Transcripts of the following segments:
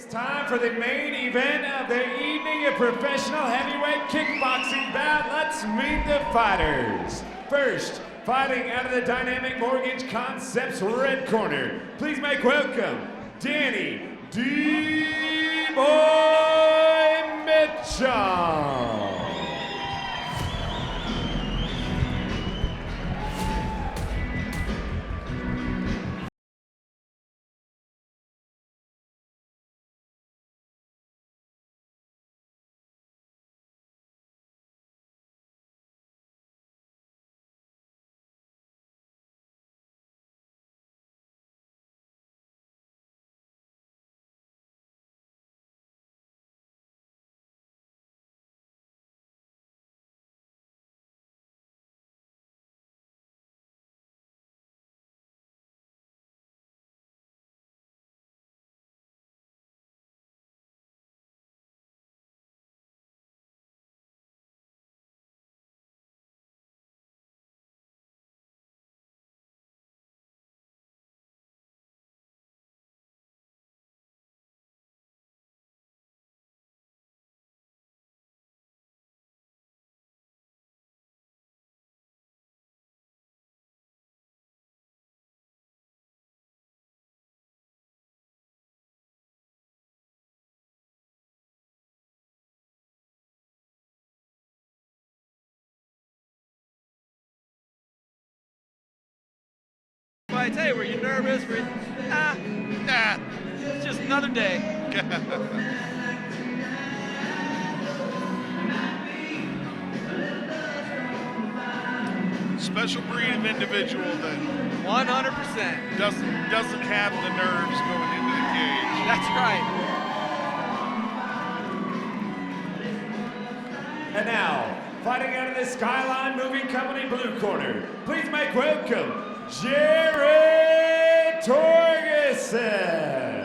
It's time for the main event of the evening, a professional heavyweight kickboxing bout. Let's meet the fighters. First, fighting out of the Dynamic Mortgage Concepts red corner, please make welcome Danny D-Boy Mitchell. Hey, were you nervous? Nah, it's just another day. Special breed of individual that 100%. doesn't have the nerves going into the cage. That's right. And now, fighting out of the Skyline Moving Company blue corner, please make welcome Jared Torgeson.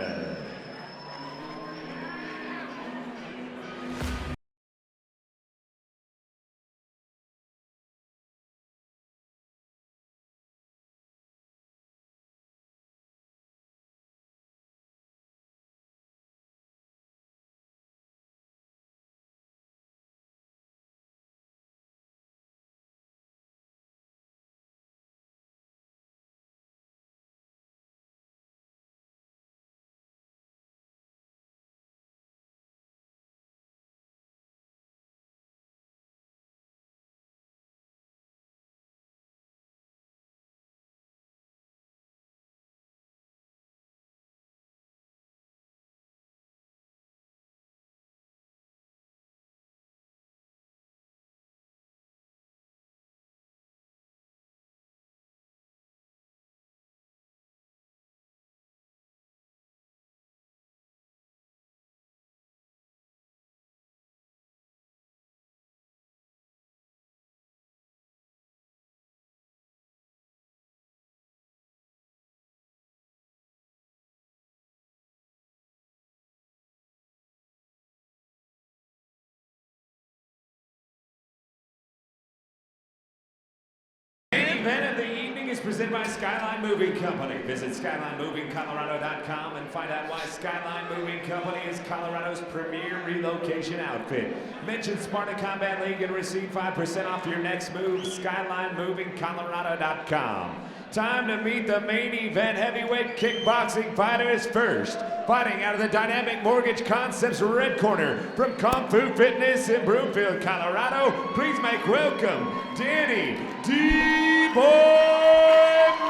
Event of the evening is presented by Skyline Moving Company. Visit SkylineMovingColorado.com and find out why Skyline Moving Company is Colorado's premier relocation outfit. Mention Sparta Combat League and receive 5% off your next move. SkylineMovingColorado.com. Time to meet the main event heavyweight kickboxing fighters first. Fighting out of the Dynamic Mortgage Concepts red corner from Kung Fu Fitness in Broomfield, Colorado, please make welcome Danny D-Boy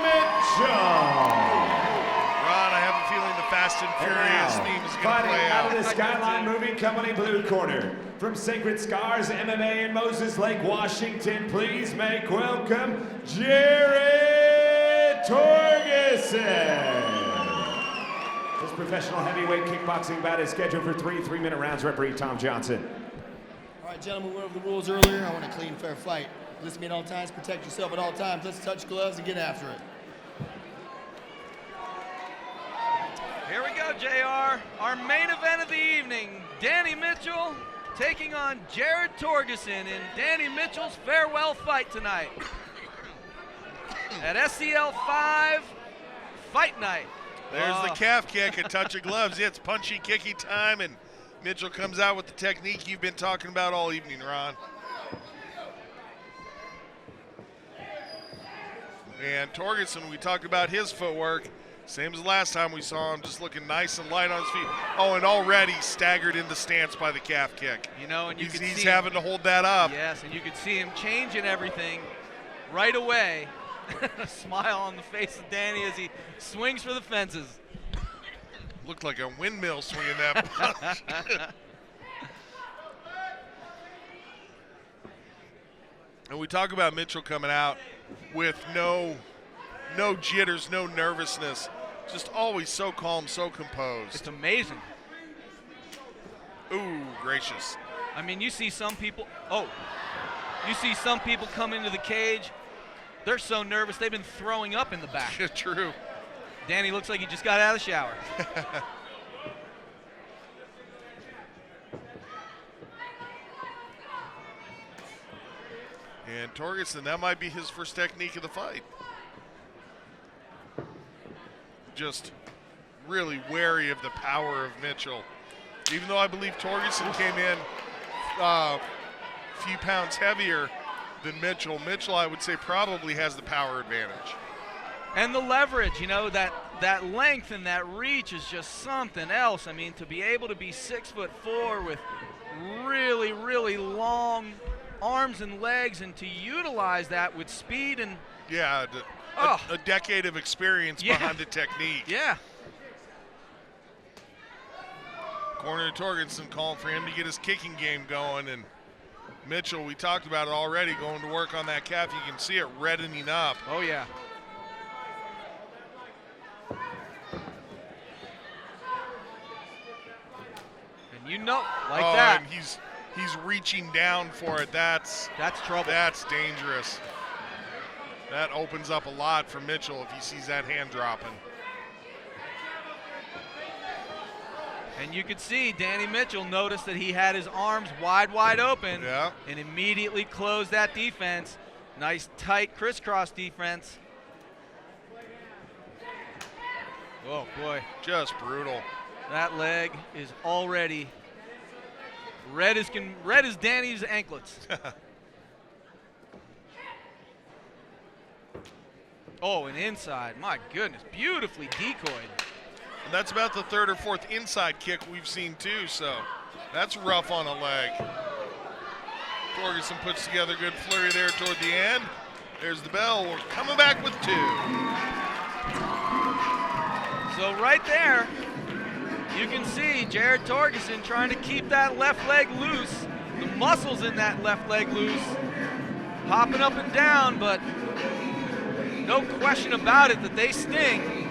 Mitchell. Ron, I have a feeling the Fast and Furious theme is going to play Fighting out out. of the Skyline Moving Company blue corner from Sacred Scars MMA in Moses Lake, Washington, please make welcome Jared Torgeson. This professional heavyweight kickboxing bout is scheduled for 3 3-minute rounds. Referee Tom Johnson. All right, gentlemen, we went over the rules earlier. I want a clean, fair fight. Listen to me at all times, protect yourself at all times. Let's touch gloves and get after it. Here we go, JR. Our main event of the evening, Danny Mitchell taking on Jared Torgeson in Danny Mitchell's farewell fight tonight at SCL 5 Fight Night. There's the calf kick, a touch of gloves. Yeah, it's punchy, kicky time, and Mitchell comes out with the technique you've been talking about all evening, Ron. And Torgeson, we talked about his footwork. Same as last time we saw him, just looking nice and light on his feet. Oh, and already staggered into stance by the calf kick. You know, and he's having to hold that up. Yes, and you could see him changing everything right away. A smile on the face of Danny as he swings for the fences. Looked like a windmill swinging that punch. And we talk about Mitchell coming out with no jitters, no nervousness. Just always so calm, so composed. It's amazing. Ooh, gracious. I mean, you see some people come into the cage. They're so nervous, they've been throwing up in the back. True. Danny looks like he just got out of the shower. And Torgeson, that might be his first technique of the fight. Just really wary of the power of Mitchell. Even though I believe Torgeson came in a few pounds heavier than Mitchell, I would say probably has the power advantage. And the leverage, you know, that length and that reach is just something else. I mean, to be able to be 6'4" with really, really long arms and legs, and to utilize that with speed and a decade of experience behind the technique. Yeah. Corner to Torgeson, calling for him to get his kicking game going, and Mitchell, we talked about it already, going to work on that calf. You can see it reddening up. Oh yeah. And you know, like that. And he's reaching down for it. That's trouble. That's dangerous. That opens up a lot for Mitchell if he sees that hand dropping. And you could see Danny Mitchell noticed that he had his arms wide open and immediately closed that defense. Nice, tight, crisscross defense. Oh, boy. Just brutal. That leg is already red as Danny's anklets. Oh, and inside. My goodness, beautifully decoyed. And that's about the third or fourth inside kick we've seen too, so that's rough on a leg. Torgeson puts together a good flurry there toward the end. There's the bell. We're coming back with 2. So right there, you can see Jared Torgeson trying to keep that left leg loose. The muscles in that left leg loose, hopping up and down, but no question about it that they sting.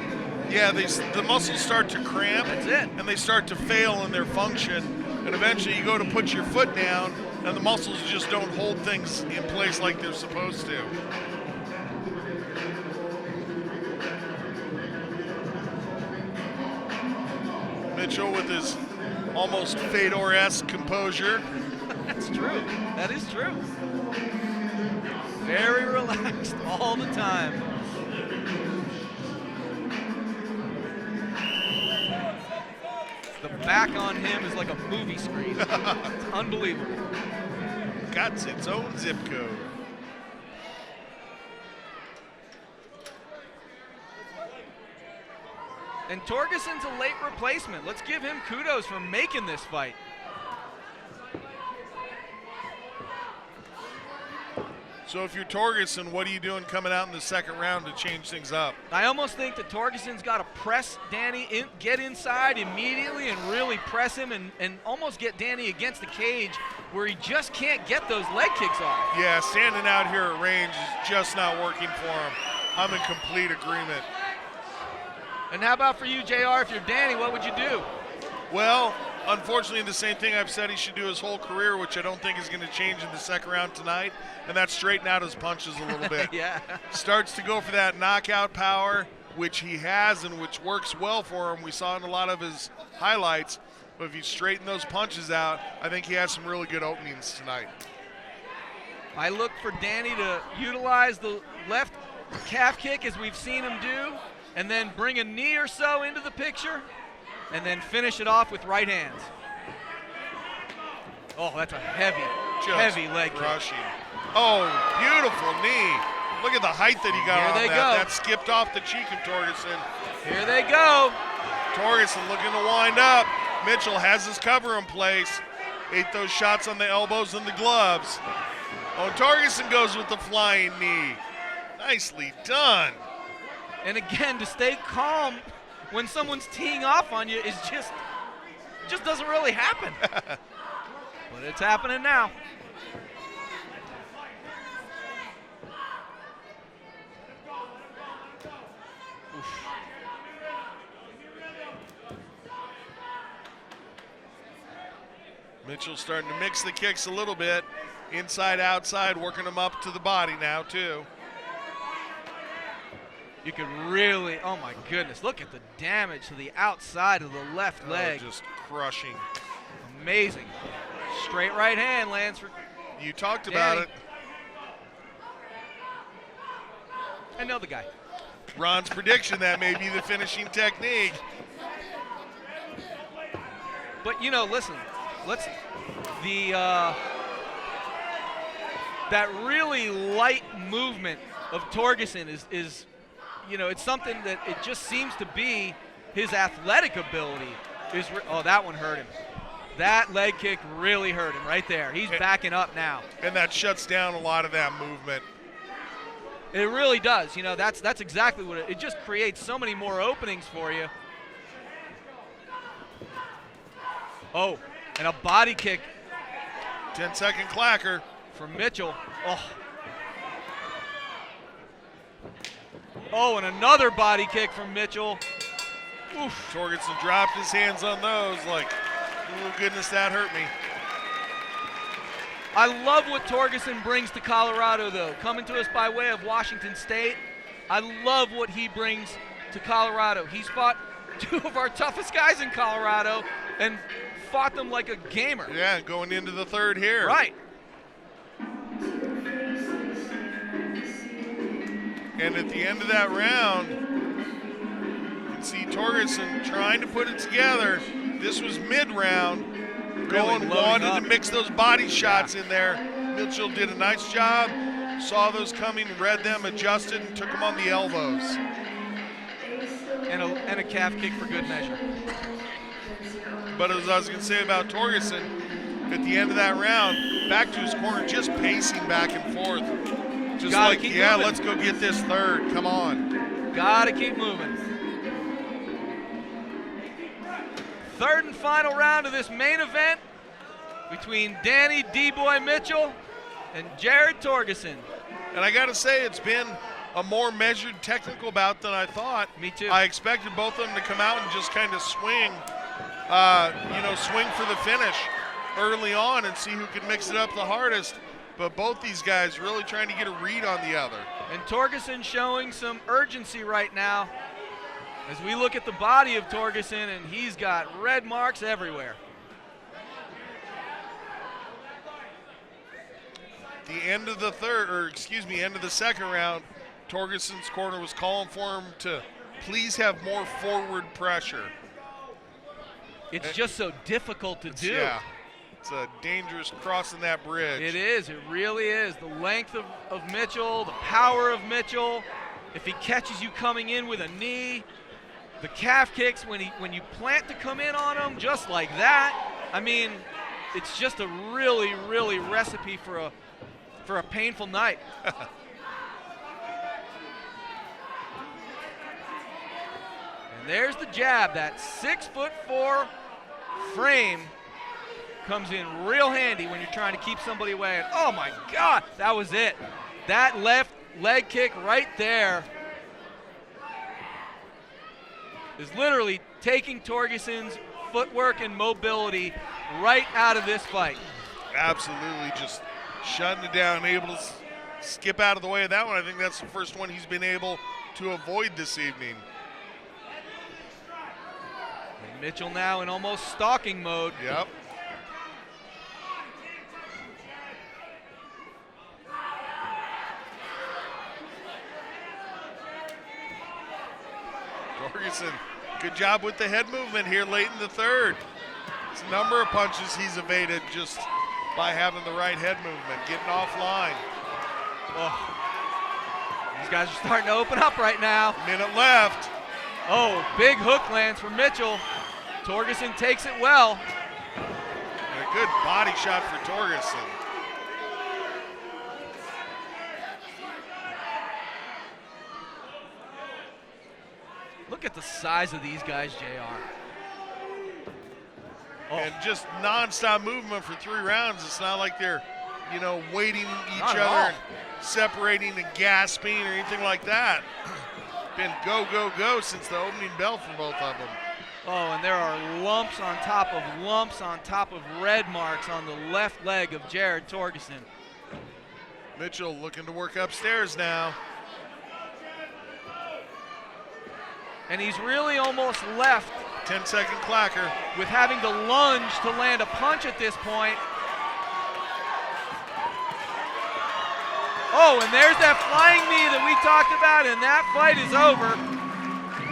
Yeah, the muscles start to cramp. That's it. And they start to fail in their function. And eventually you go to put your foot down, and the muscles just don't hold things in place like they're supposed to. Mitchell with his almost Fedor-esque composure. That's true. That is true. Very relaxed all the time. The back on him is like a movie screen. It's unbelievable. Got its own zip code. And Torgeson's a late replacement. Let's give him kudos for making this fight. So if you're Torgeson, what are you doing coming out in the second round to change things up? I almost think that Torgeson's got to press Danny, get inside immediately and really press him and almost get Danny against the cage where he just can't get those leg kicks off. Yeah, standing out here at range is just not working for him. I'm in complete agreement. And how about for you, JR, if you're Danny, what would you do? Well, unfortunately, the same thing I've said he should do his whole career, which I don't think is going to change in the second round tonight, and that's straighten out his punches a little bit. Yeah. Starts to go for that knockout power, which he has and which works well for him. We saw in a lot of his highlights, but if you straighten those punches out, I think he has some really good openings tonight. I look for Danny to utilize the left calf kick as we've seen him do, and then bring a knee or so into the picture, and then finish it off with right hands. Oh, that's a heavy leg kick. Crushing. Oh, beautiful knee. Look at the height that he got Here on they that. go. That skipped off the cheek of Torgeson. Here they go. Torgeson looking to wind up. Mitchell has his cover in place. Ate those shots on the elbows and the gloves. Oh, Torgeson goes with the flying knee. Nicely done. And again, to stay calm when someone's teeing off on you is just doesn't really happen. But it's happening now. Oof. Mitchell's starting to mix the kicks a little bit. Inside, outside, working them up to the body now, too. You could really, oh my goodness, look at the damage to the outside of the left leg. Just crushing. Amazing. Straight right hand lands for You talked Danny. about it. I know the guy. Ron's prediction that may be the finishing technique. But you know, listen, that really light movement of Torgeson is, you know, it's something that it just seems to be his athletic ability. Oh, that one hurt him. That leg kick really hurt him right there. He's backing up now. And that shuts down a lot of that movement. It really does. You know, that's exactly what it just creates so many more openings for you. Oh, and a body kick 10-second clacker. from Mitchell. Oh, and another body kick from Mitchell. Oof. Torgeson dropped his hands on those like, oh goodness, that hurt me. I love what Torgeson brings to Colorado, though. Coming to us by way of Washington State, I love what he brings to Colorado. He's fought two of our toughest guys in Colorado and fought them like a gamer. Yeah, going into the third here. Right. And at the end of that round, you can see Torgeson trying to put it together. This was mid-round. Really Wanted up. to mix those body shots in there. Mitchell did a nice job. Saw those coming, read them, adjusted, and took them on the elbows. And a calf kick for good measure. But as I was going to say about Torgeson, at the end of that round, back to his corner, just pacing back and forth. Just Gotta like, keep yeah, moving. let's go get this third. Come on. Gotta keep moving. Third and final round of this main event between Danny D-Boy Mitchell and Jared Torgeson. And I got to say, it's been a more measured technical bout than I thought. Me too. I expected both of them to come out and just kind of swing, swing for the finish early on and see who could mix it up the hardest. But both these guys really trying to get a read on the other. And Torgeson showing some urgency right now as we look at the body of Torgeson, and he's got red marks everywhere. The end of the end of the second round, Torgeson's corner was calling for him to please have more forward pressure. It's just so difficult to do. Yeah, it's a dangerous crossing that bridge. It is, it really is. The length of Mitchell, the power of Mitchell. If he catches you coming in with a knee, the calf kicks when you plant to come in on him just like that. I mean, it's just a really, really recipe for a painful night. And there's the jab. That 6'4" frame comes in real handy when you're trying to keep somebody away. And oh my God, that was it. That left leg kick right there is literally taking Torgeson's footwork and mobility right out of this fight. Absolutely, just shutting it down, able to skip out of the way of that one. I think that's the first one he's been able to avoid this evening. And Mitchell now in almost stalking mode. Yep. Torgeson. Good job with the head movement here late in the third. It's a number of punches he's evaded just by having the right head movement, getting offline. Oh. These guys are starting to open up right now. Minute left. Oh, big hook lands for Mitchell. Torgeson takes it well. And a good body shot for Torgeson. Look at the size of these guys, JR. Oh. And just nonstop movement for 3 rounds. It's not like they're, waiting each Not at other all. and separating and gasping or anything like that. Been go, go, go since the opening bell for both of them. Oh, and there are lumps on top of red marks on the left leg of Jared Torgeson. Mitchell looking to work upstairs now. And he's really almost left 10-second clacker. with having to lunge to land a punch at this point. Oh, and there's that flying knee that we talked about, and that fight is over.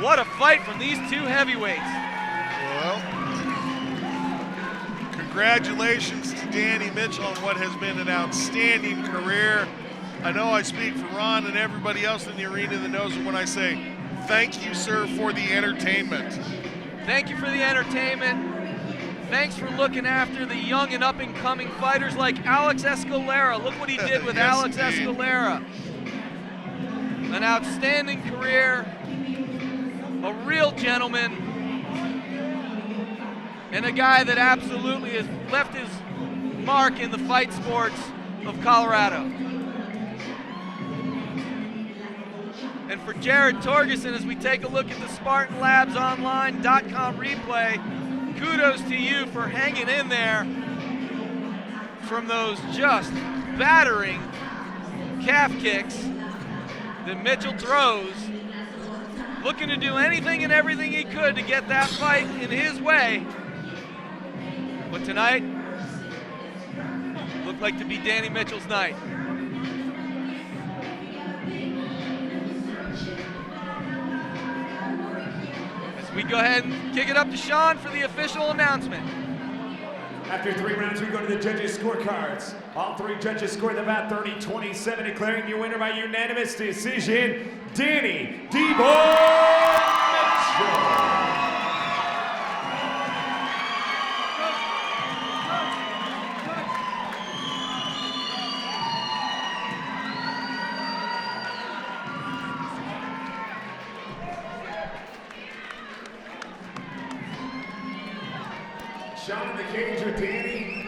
What a fight from these 2 heavyweights. Well, congratulations to Danny Mitchell on what has been an outstanding career. I know I speak for Ron and everybody else in the arena that knows when I say, thank you, sir, for the entertainment. Thank you for the entertainment. Thanks for looking after the young and up-and-coming fighters like Alex Escalera. Look what he did with Yes, Alex indeed. Escalera. An outstanding career, a real gentleman, and a guy that absolutely has left his mark in the fight sports of Colorado. And for Jared Torgeson, as we take a look at the SpartanLabsOnline.com replay, kudos to you for hanging in there from those just battering calf kicks that Mitchell throws, looking to do anything and everything he could to get that fight in his way. But tonight looked like to be Danny Mitchell's night. We go ahead and kick it up to Sean for the official announcement. After 3 rounds, we go to the judges' scorecards. All 3 judges scored the bout 30-27, declaring your winner by unanimous decision, Danny D-Boy Mitchell. Sean in the cage with Danny.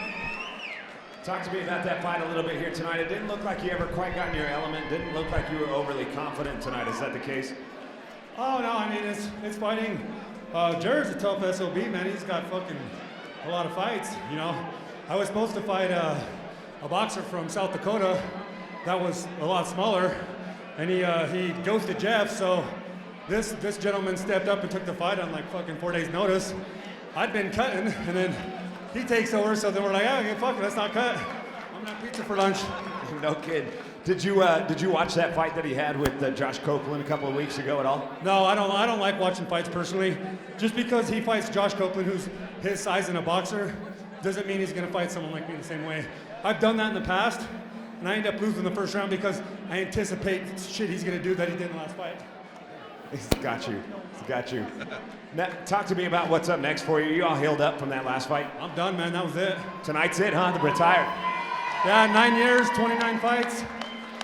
Talk to me about that fight a little bit here tonight. It didn't look like you ever quite got in your element. Didn't look like you were overly confident tonight. Is that the case? Oh no, I mean it's fighting. Jared's a tough SOB, man. He's got fucking a lot of fights. I was supposed to fight a boxer from South Dakota that was a lot smaller, and he ghosted Jeff. So this gentleman stepped up and took the fight on like fucking 4 days' notice. I'd been cutting, and then he takes over. So then we're like, oh, fuck it, let's not cut. I'm gonna have pizza for lunch. No kid. Did you watch that fight that he had with Josh Copeland a couple of weeks ago at all? No, I don't like watching fights personally. Just because he fights Josh Copeland, who's his size in a boxer, doesn't mean he's gonna fight someone like me the same way. I've done that in the past, and I end up losing the first round because I anticipate shit he's gonna do that he did in the last fight. He's got you. He's got you. Now, talk to me about what's up next for you. You all healed up from that last fight? I'm done, man. That was it. Tonight's it, huh? The retire. Yeah, 9 years, 29 fights.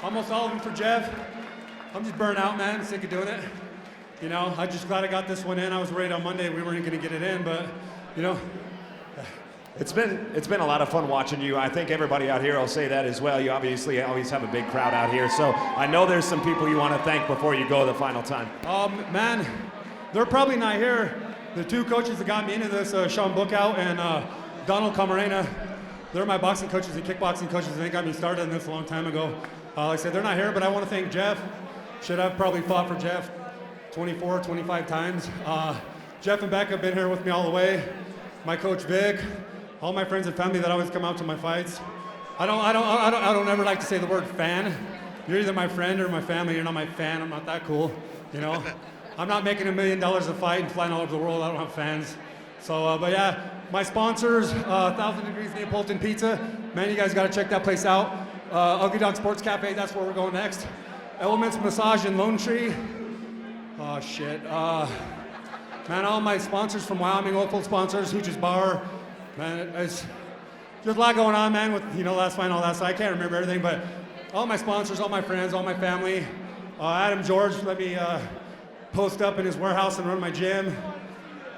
Almost all of them for Jeff. I'm just burnt out, man. Sick of doing it. I'm just glad I got this one in. I was worried on Monday we weren't going to get it in, but, It's been a lot of fun watching you. I think everybody out here will say that as well. You obviously always have a big crowd out here, so I know there's some people you want to thank before you go the final time. Man, they're probably not here. The 2 coaches that got me into this, Sean Bookout and Donald Camarena, they're my boxing coaches and kickboxing coaches, and they got me started in this a long time ago. Like I said, they're not here, but I want to thank Jeff. I've probably fought for Jeff 24, 25 times. Jeff and Beck have been here with me all the way. My coach Vic, all my friends and family that always come out to my fights. I don't ever like to say the word fan. You're either my friend or my family. You're not my fan. I'm not that cool, I'm not making $1 million a fight and flying all over the world. I don't have fans. So, but yeah, my sponsors, 1000 Degrees Neapolitan Pizza. Man, you guys got to check that place out. Ugly Dog Sports Cafe, that's where we're going next. Elements Massage in Lone Tree. Oh, shit. Man, all my sponsors from Wyoming, local sponsors, Hooch's Bar. Man, it's just a lot going on, man, with, last fight and all that. So I can't remember everything, but all my sponsors, all my friends, all my family. Adam George let me post up in his warehouse and run my gym.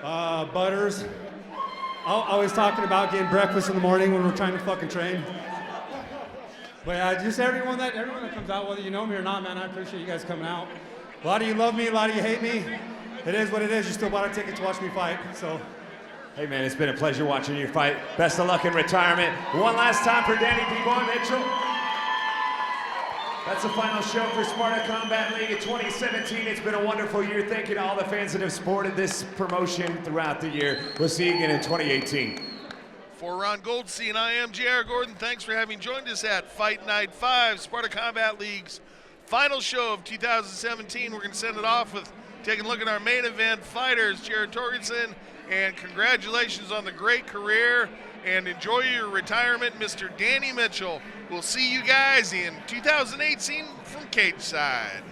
Butters. Always talking about getting breakfast in the morning when we're trying to fucking train. But just everyone that comes out, whether you know me or not, man, I appreciate you guys coming out. A lot of you love me, a lot of you hate me. It is what it is. You still bought a ticket to watch me fight, so. Hey, man, it's been a pleasure watching you fight. Best of luck in retirement. One last time for Danny B-Boy Mitchell. That's the final show for Sparta Combat League of 2017. It's been a wonderful year. Thank you to all the fans that have supported this promotion throughout the year. We'll see you again in 2018. For Ron Goldstein, I am J.R. Gordon. Thanks for having joined us at Fight Night 5, Sparta Combat League's final show of 2017. We're going to send it off with taking a look at our main event fighters, Jared Torgeson, and congratulations on the great career, and enjoy your retirement, Mr. Danny Mitchell. We'll see you guys in 2018 from cage side.